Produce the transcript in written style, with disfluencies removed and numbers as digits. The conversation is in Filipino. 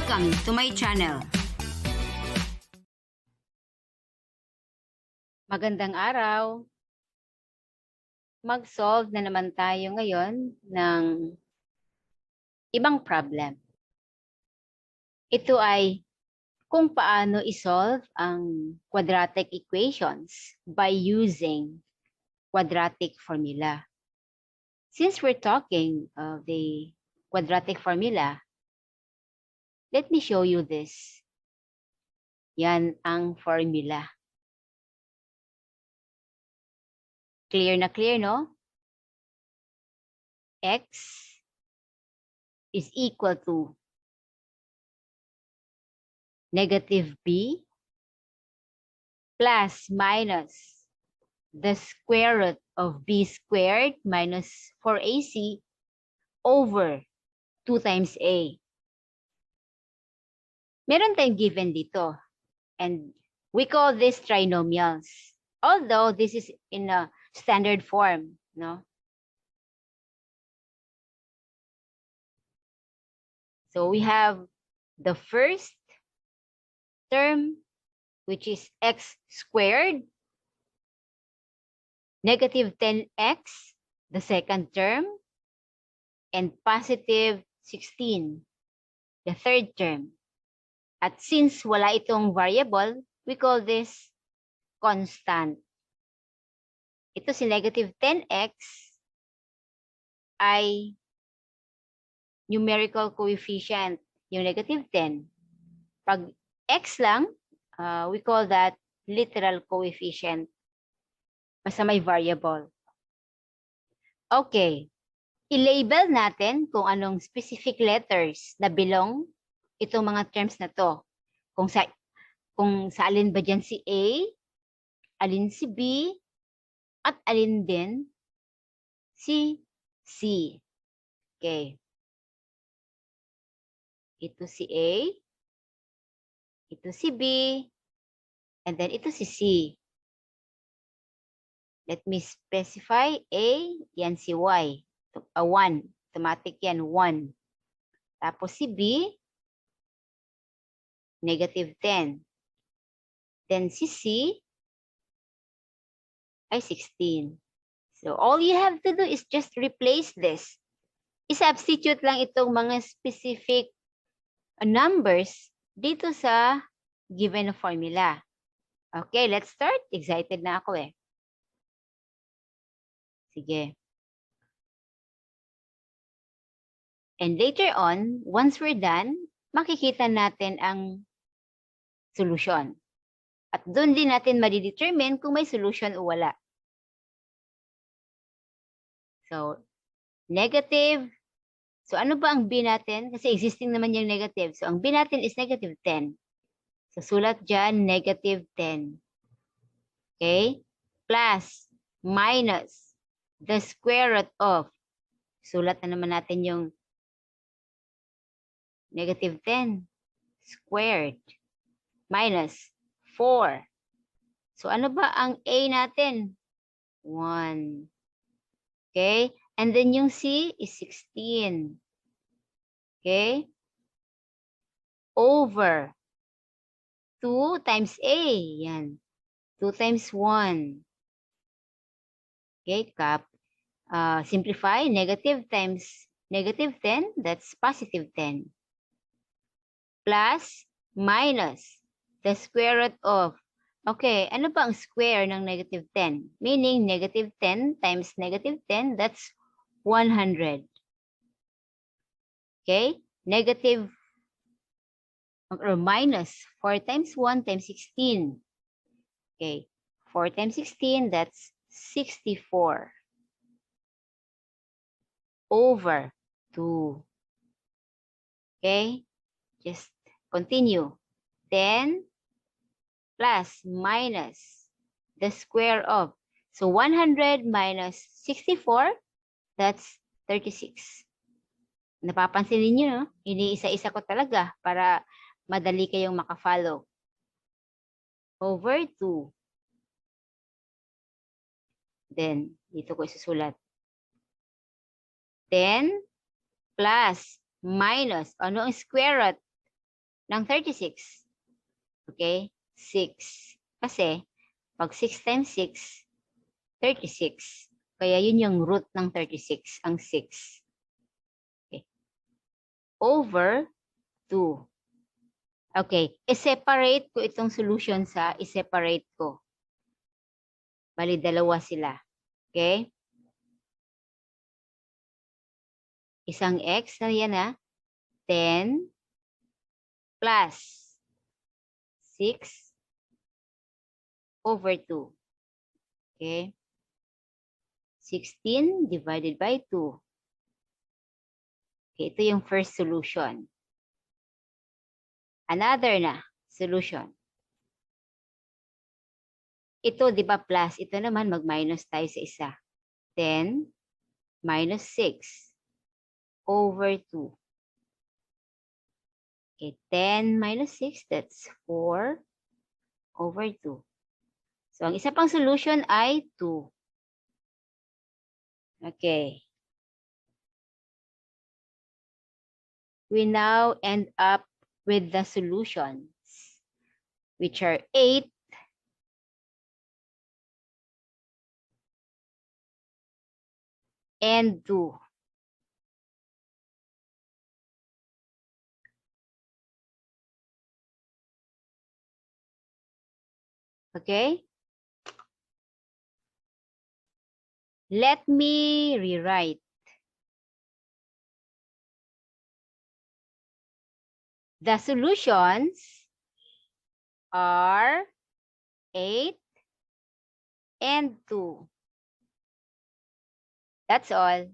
Welcome to my channel. Magandang araw. Mag-solve na naman tayo ngayon ng ibang problem. Ito ay kung paano isolve ang quadratic equations by using quadratic formula. Since we're talking of the quadratic formula, let me show you this. Yan ang formula. Clear na clear, no? X is equal to negative b plus minus the square root of b squared minus 4ac over 2 times a. Meron tayong given dito. And we call this trinomials. Although this is in a standard form, no? So we have the first term, which is x squared, negative 10x, the second term, and positive 16, the third term. At since wala itong variable, we call this constant. Ito si negative 10x ay numerical coefficient, yung negative 10. Pag x lang, we call that literal coefficient. Basta may variable. Okay. I-label natin kung anong specific letters na belong itong mga terms na to. Kung sa alin ba dyan si A, alin si B, at alin din si C. Okay. Ito si A, ito si B, and then ito si C. Let me specify A, yan si Y. 1. Automatic yan, 1. Tapos si B, negative 10. Then si C ay 16. So all you have to do is just replace this. I-substitute lang itong mga specific numbers dito sa given formula. Okay, let's start. Excited na ako eh. Sige. And later on, once we're done, makikita natin ang solution. At doon din natin ma-determine kung may solution o wala. So, negative. So, ano ba ang B natin? Kasi existing naman yung negative. So, ang B natin is negative 10. So, sulat dyan, negative 10. Okay? Plus, minus, the square root of. Sulat na naman natin yung negative 10 squared minus 4. So, ano ba ang A natin? 1. Okay? And then yung C is 16. Okay? Over 2 times A. Yan. 2 times 1. Okay? Simplify. Negative times negative 10. That's positive 10. Plus, minus, the square root of. Okay, ano ba ang square ng negative 10? Meaning, negative 10 times negative 10, that's 100. Okay, negative or minus 4 times 1 times 16. Okay, 4 times 16, that's 64. Over 2. Okay, just continue. 10 plus minus the square of. So 100 minus 64, that's 36. Napapansin niyo, no? Iniisa-isa ko talaga para madali kayong makafollow. Over 2. Then, dito ko isusulat. 10 plus minus, ano ang square root? ng 36. Okay? 6. Kasi, pag 6 times 6, 36. Kaya yun yung root ng 36, ang 6. Okay. Over 2. Okay. I-separate ko itong solution sa i-separate ko. Bali, dalawa sila. Okay? Isang x na yan 10 plus 6 over 2. Okay? 16 divided by 2. Okay, ito yung first solution. Another na solution. Ito, di ba, plus. Ito naman, mag-minus tayo sa isa. 10 minus 6 over 2. Okay, 10 minus 6, that's 4 over 2. So, ang isa pang solution ay 2. Okay. We now end up with the solutions, which are 8 and 2. Okay? Let me rewrite. The solutions are 8 and 2. That's all.